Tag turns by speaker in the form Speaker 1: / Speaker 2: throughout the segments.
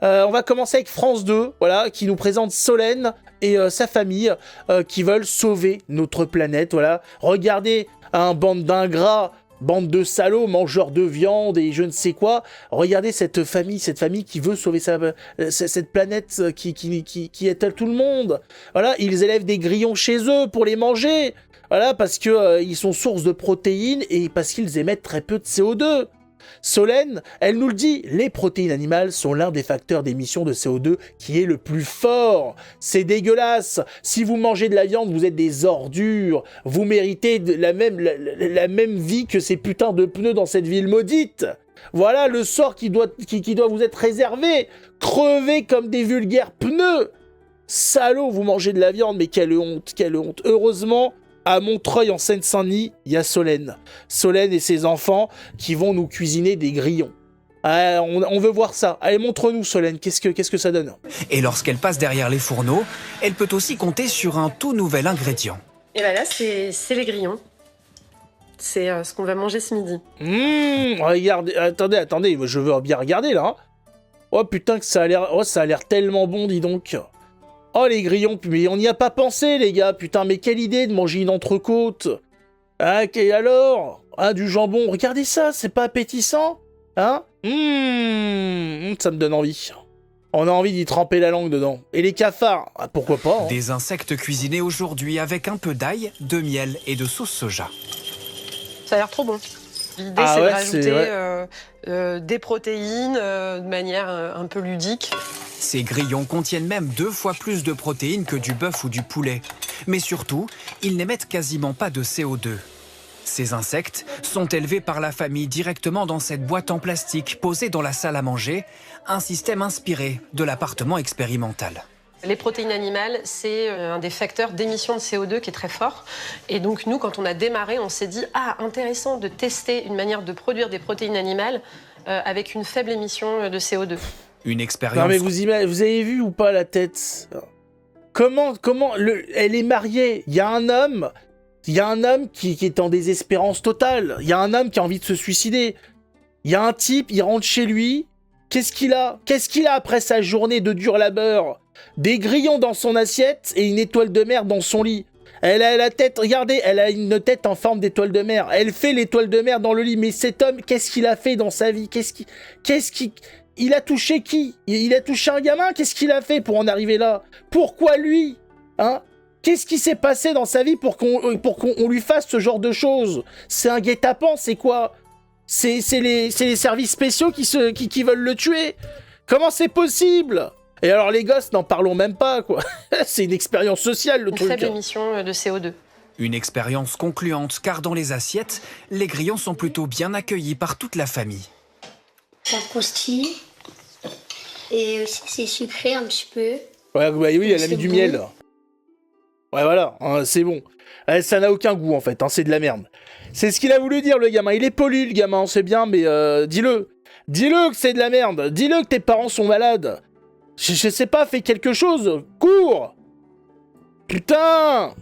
Speaker 1: On va commencer avec France 2, voilà, qui nous présente Solène et sa famille qui veulent sauver notre planète, voilà. Regardez, bande d'ingrats, bande de salauds, mangeurs de viande et je ne sais quoi. Regardez cette famille qui veut sauver cette planète qui étale tout le monde. Voilà, ils élèvent des grillons chez eux pour les manger. Voilà, parce que ils sont source de protéines et parce qu'ils émettent très peu de CO2. Solène, elle nous le dit, les protéines animales sont l'un des facteurs d'émission de CO2 qui est le plus fort. C'est dégueulasse. Si vous mangez de la viande, vous êtes des ordures. Vous méritez la même vie que ces putains de pneus dans cette ville maudite. Voilà le sort qui doit vous être réservé. Crevez comme des vulgaires pneus. Salaud, vous mangez de la viande, mais quelle honte, quelle honte. Heureusement, à Montreuil, en Seine-Saint-Denis, il y a Solène. Solène et ses enfants qui vont nous cuisiner des grillons. On veut voir ça. Allez, montre-nous, Solène, qu'est-ce que ça donne?
Speaker 2: Et lorsqu'elle passe derrière les fourneaux, elle peut aussi compter sur un tout nouvel ingrédient.
Speaker 3: Et là, c'est les grillons. C'est ce qu'on va manger ce midi.
Speaker 1: Regardez, attendez, je veux bien regarder, là. Oh, putain, que ça a l'air tellement bon, dis donc. Oh, les grillons, mais on n'y a pas pensé, les gars. Putain, mais quelle idée de manger une entrecôte. Ah, et alors? Du jambon. Regardez ça, c'est pas appétissant? Hein? Ça me donne envie. On a envie d'y tremper la langue dedans. Et les cafards, pourquoi pas, hein.
Speaker 2: Des insectes cuisinés aujourd'hui avec un peu d'ail, de miel et de sauce soja.
Speaker 3: Ça a l'air trop bon. L'idée, c'est de rajouter des protéines de manière un peu ludique.
Speaker 2: Ces grillons contiennent même 2 fois plus de protéines que du bœuf ou du poulet. Mais surtout, ils n'émettent quasiment pas de CO2. Ces insectes sont élevés par la famille directement dans cette boîte en plastique posée dans la salle à manger, un système inspiré de l'appartement expérimental.
Speaker 3: Les protéines animales, c'est un des facteurs d'émission de CO2 qui est très fort. Et donc nous, quand on a démarré, on s'est dit « Ah, intéressant de tester une manière de produire des protéines animales avec une faible émission de CO2. »
Speaker 2: Une expérience...
Speaker 1: Non mais vous avez vu ou pas la tête? Elle est mariée, il y a un homme qui est en désespérance totale, il y a un homme qui a envie de se suicider, il y a un type, il rentre chez lui, qu'est-ce qu'il a après sa journée de dur labeur? Des grillons dans son assiette et une étoile de mer dans son lit. Elle a la tête, regardez, elle a une tête en forme d'étoile de mer, elle fait l'étoile de mer dans le lit, mais cet homme, qu'est-ce qu'il a fait dans sa vie? Il a touché qui? Il a touché un gamin? Qu'est-ce qu'il a fait pour en arriver là? Pourquoi lui? Hein? Qu'est-ce qui s'est passé dans sa vie pour qu'on lui fasse ce genre de choses? C'est un guet-apens, c'est quoi? C'est les services spéciaux qui veulent le tuer? Comment c'est possible? Et alors les gosses, n'en parlons même pas, quoi. C'est une expérience sociale, le truc.
Speaker 3: Une faible émission de CO2.
Speaker 2: Une expérience concluante, car dans les assiettes, les grillons sont plutôt bien accueillis par toute la famille.
Speaker 4: Ça croustille. Et aussi c'est sucré un petit peu.
Speaker 1: Ouais, bah oui, elle a mis du miel. Ouais, voilà, hein, c'est bon. Ça n'a aucun goût, en fait, hein, c'est de la merde. C'est ce qu'il a voulu dire, le gamin. Il est poli, le gamin, c'est bien, mais dis-le. Dis-le que c'est de la merde. Dis-le que tes parents sont malades. Je sais pas, fais quelque chose. Cours. Putain.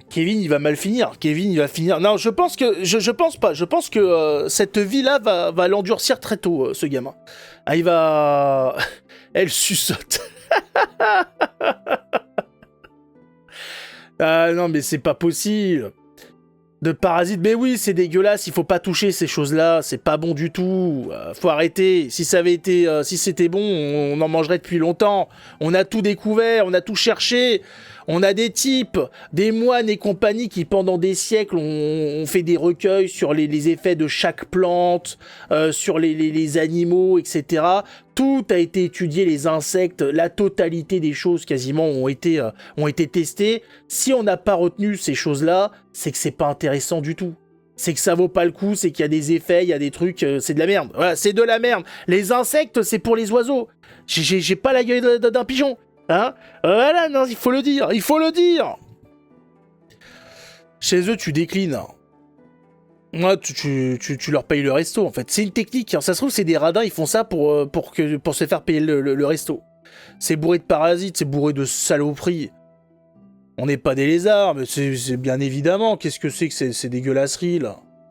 Speaker 1: Kevin, il va mal finir. Kevin, il va finir... Non, je pense que... Je pense pas. Je pense que cette vie-là va l'endurcir très tôt, ce gamin. Ah, il va... Elle suçote. Ah non, mais c'est pas possible. De parasites, mais oui, c'est dégueulasse, il faut pas toucher ces choses-là, c'est pas bon du tout, faut arrêter. Si ça avait été, si c'était bon, on en mangerait depuis longtemps. On a tout découvert, on a tout cherché. On a des types, des moines et compagnie qui pendant des siècles ont fait des recueils sur les effets de chaque plante, sur les animaux, etc. Tout a été étudié, les insectes, la totalité des choses quasiment ont été testées. Si on n'a pas retenu ces choses-là, c'est que c'est pas intéressant du tout. C'est que ça vaut pas le coup, c'est qu'il y a des effets, il y a des trucs, c'est de la merde. Voilà, c'est de la merde. Les insectes, c'est pour les oiseaux. J'ai pas la gueule d'un pigeon. Hein? Voilà, non, il faut le dire, il faut le dire. Chez eux, tu déclines. Moi, tu leur payes le resto, en fait. C'est une technique, hein. Ça se trouve, c'est des radins, ils font ça pour se faire payer le resto. C'est bourré de parasites, c'est bourré de saloperies. On n'est pas des lézards, mais c'est bien évidemment. Qu'est-ce que c'est que ces dégueulasseries, là?